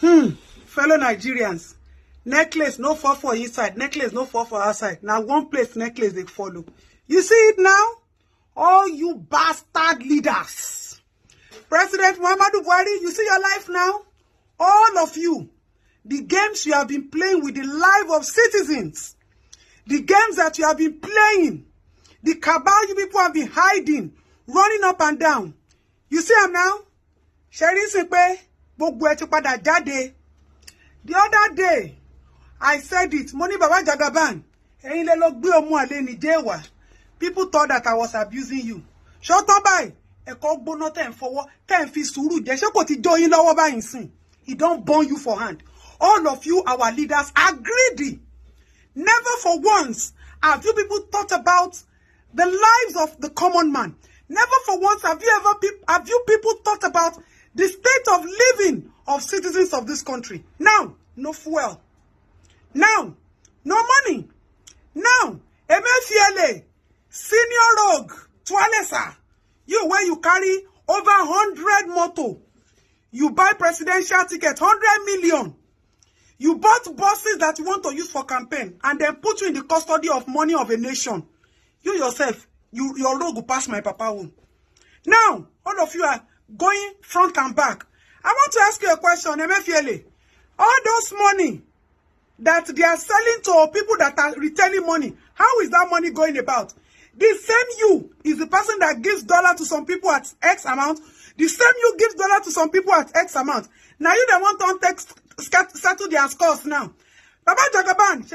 Fellow Nigerians, necklace no fall for inside, necklace no fall for outside. Now one place necklace they follow. You see it now? All you bastard leaders. President Muhammadu Buhari, you see your life now? All of you. The games you have been playing with the life of citizens. The games that you have been playing. The cabal you people have been hiding. Running up and down. You see them now? Sherry Sepe, gbogbo ẹ ti padà jáde. The other day, I said it. Money Baba Jagaban. Ẹ̀yin lẹ lọ gbé ọmọ àlè ní Jewa. People thought that I was abusing you. Shut up, bye. Ẹ̀kọ́ gbóná tẹ́ ń fọwọ́, tẹ́ ń fi sùúrù jẹ. Ṣé kò ti jó yín lọ́wọ́ báyìí sìn? He don't burn you for hand. All of you, our leaders, are greedy. Never for once have you people thought about the lives of the common man. Never for once have you people thought about the state of living of citizens of this country. Now, no fuel. Now, no money. Now, Emefiele, senior rogue, Tualesa, you where you carry over 100 moto. You buy presidential ticket, 100 million. You bought buses that you want to use for campaign and then put you in the custody of money of a nation. You yourself, your rogue will pass my papa home. Now, all of you are going front and back. I want to ask you a question, Emefiele. All those money that they are selling to people that are retailing money, how is that money going about? The same you is the person that gives dollar to some people at X amount. The same you gives dollar to some people at X amount. Now you don't want to settle their scores now. Baba Jagaban,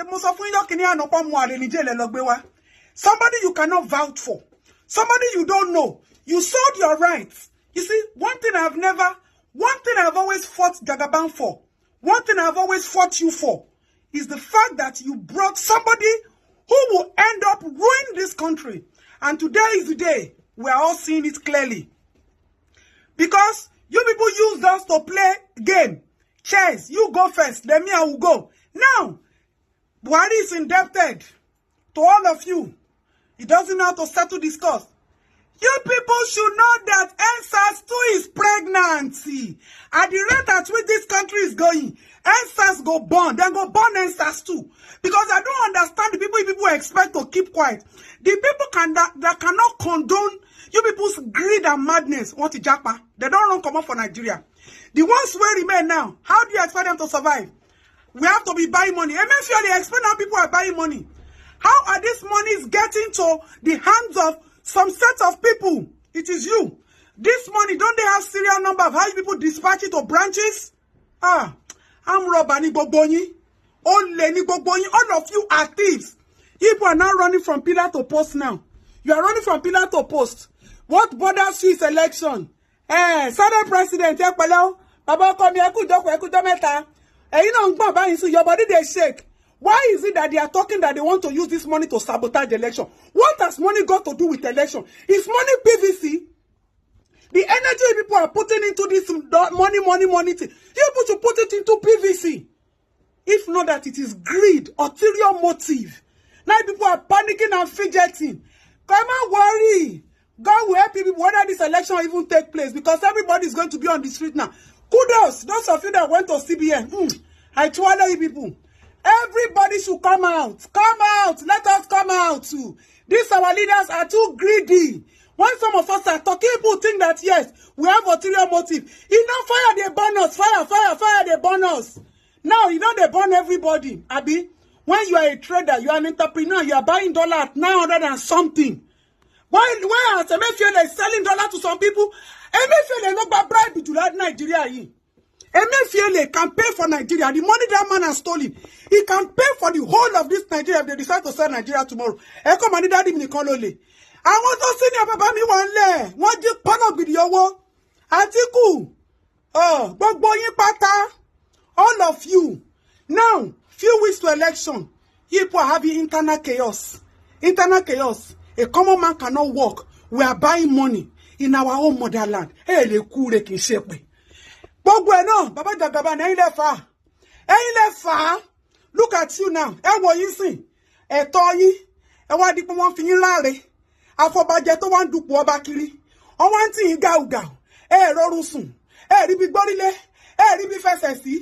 somebody you cannot vouch for. Somebody you don't know. You sold your rights. You see, one thing I've always fought Jagaban for, one thing I've always fought you for, is the fact that you brought somebody who will end up ruining this country. And today is the day we are all seeing it clearly. Because you people use us to play game. Chess, you go first, then me I will go. Now, Buhari is indebted to all of you. He doesn't know how to settle this cause. You people should know that NSAS 2 is pregnant. At the rate at which this country is going, NSAS go burn. Then go burn NSAS 2. Because I don't understand the people expect to keep quiet. The people that cannot condone you people's greed and madness. Want to japa? They don't run come up for Nigeria. The ones who remain now, how do you expect them to survive? We have to be buying money. Eventually, explain how people are buying money. How are these monies getting to the hands of some set of people? It is you. This money, don't they have serial number of how you people dispatch it to branches? I'm robber ni gbogbo. All of you are thieves. People are now running from pillar to post now. You are running from pillar to post. What bothers you is election? Senate President, Baba come here, meta. You know, your body they shake. Why is it that they are talking that they want to use this money to sabotage the election? What has money got to do with election? Is money PVC? The energy people are putting into this money thing, you put to put it into PVC. If not that it is greed, ulterior motive. Now people are panicking and fidgeting. Come on, worry. God will help people whether this election will even take place, because everybody is going to be on the street now. Kudos, those of you that went to CBN. I twirl you people. Everybody should come out. Come out. Let us come out too. These our leaders are too greedy. When some of us are talking, people think that yes, we have ulterior motive. You know, fire they burn us. Fire they burn us. Now, you know they burn everybody. Abi, when you are a trader, you are an entrepreneur, you are buying dollar at 900 and something. Why are Emefiele selling dollar to some people? Emefiele no buy bribe to that Nigeria. Emefiele can pay for Nigeria. The money that man has stolen, he can pay for the whole of this Nigeria if they decide to sell Nigeria tomorrow. Come on, daddy me kolole. I want to see your papa me one le. One just pan up with your Atiku. Oh, but boy pata. All of you. Now, few weeks to election, people are having internal chaos. Internal chaos. A common man cannot work. We are buying money in our own motherland. Hey, le kure ki sepe. Baba Jagaban, look at you now. What you see? Toyi, what the one fin lare. Afobaje to wan dupo oba kiri. O wan tin ga uga. Rorusun. Ribi gborile. rí bí fẹsẹ̀ sí.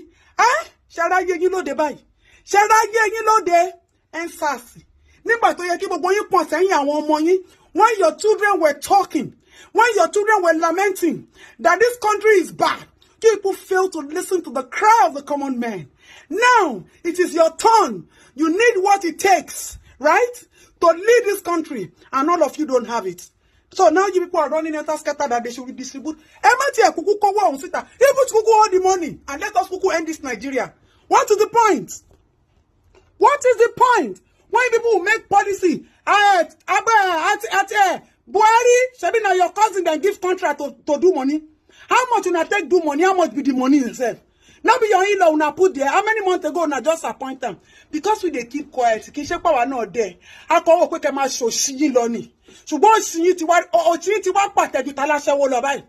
Ṣáráyé yín lóde báyìí. Ṣáráyé yín lóde. Ensasi. Nígbà tó yẹ kí gbogbo yín pọ̀n sẹ́yìn àwọn ọmọ yín. When your children were talking, when your children were lamenting that this country is bad, people fail to listen to the cry of the common man. Now, it is your turn. You need what it takes, right? To lead this country, and all of you don't have it. So now you people are running enter scatter that they should distribute. Even kuku all the money, and let us kuku end this Nigeria. What is the point? What is the point? When people will make policy, Buhari, Shebi na your cousin that give contract to do money. How much una take do money? How much be the money itself? Now be your in-law una put there. How many months ago una just appoint them? Because we they keep quiet. Kishe power not there. Ako wo kweke ma show shiyi loni. Ṣùgbọ́n shiyi ti wa pate ju talashe wo lo báyìí.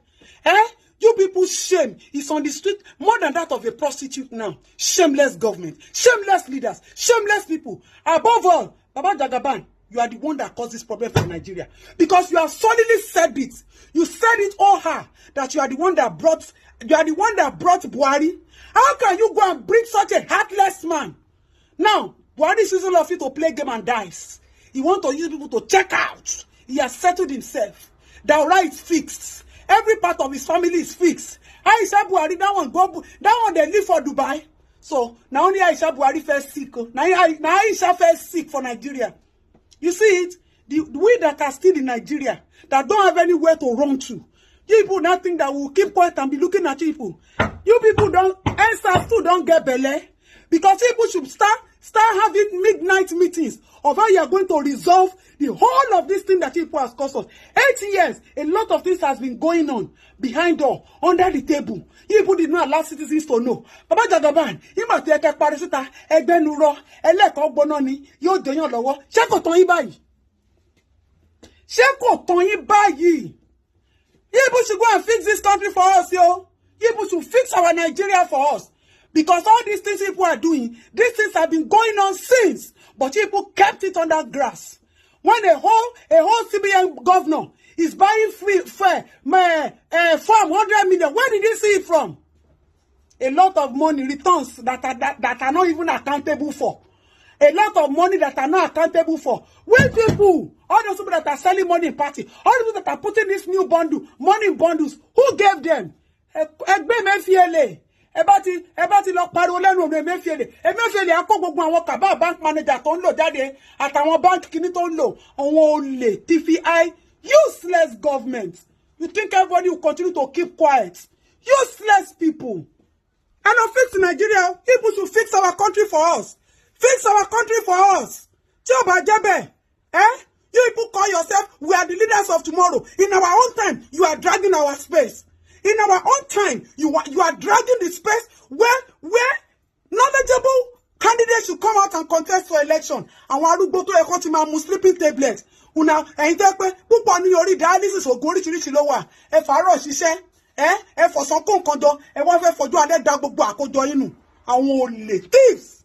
You people shame is on the street more than that of a prostitute now. Shameless government, shameless leaders, shameless people. Above all, Baba Jagaban, you are the one that caused this problem for Nigeria. Because you have solidly said it. You said it all her that you are the one that brought Buhari. How can you go and bring such a heartless man? Now, Buhari is using all of you to play game and dice. He wants to use people to check out. He has settled himself. The right is fixed. Every part of his family is fixed. Aisha Buhari, that one they live for Dubai. So now only Aisha Buhari first sick. Now Aisha first sick for Nigeria. You see it? We that are still in Nigeria, that don't have anywhere to run to. You people not think that we'll keep quiet and be looking at you people. You people don't answer still don't get belly. Because people should start having midnight meetings of how you are going to resolve the whole of this thing that people has caused us. 8 years, a lot of things has been going on behind door, under the table. You people did not allow citizens to know. Baba Jagaban, you must take a parisita, egbe nuro, eleko bononi, yo deyan lowo. Ṣé kò tán yín báyìí? Ṣé kò tán yín báyìí? You people should go and fix this country for us, yo. You people should fix our Nigeria for us. Because all these things people are doing, these things have been going on since. But people kept it under grass. When a whole CBN governor is buying farm 100 million, where did he see it from? A lot of money returns that are not even accountable for. A lot of money that are not accountable for. When people, all those people that are selling money in party, all the people that are putting this new bundle, money in bundles, who gave them? Ebati lọ pariwo lẹ́nu ọ̀nà Emefiele akó gbogbo àwọn kàbá bank manager tó ń lò jáde àtàwọn bank kìíní tó ń lò àwọn olè TFI useless government. You think everybody will continue to keep quiet? Useless people. And not fix Nigeria. People should fix our country for us. Fix our country for us. Joba Jebe. You people call yourself, we are the leaders of tomorrow. In our own time, you are dragging our space. In our own time, you are dragging the space where knowledgeable candidates should come out and contest for election. And we are going to a sleeping tablet. Una púpọ̀ ní orí dialysis ògùn oríṣiríṣi ló wà. Ẹ fàárọ̀ ṣiṣẹ́. Ẹ fọ̀sán kó nǹkan jọ. Ẹ wá fẹ́ fojú alẹ́ da gbogbo àkójọ inú. Àwọn olè thieves.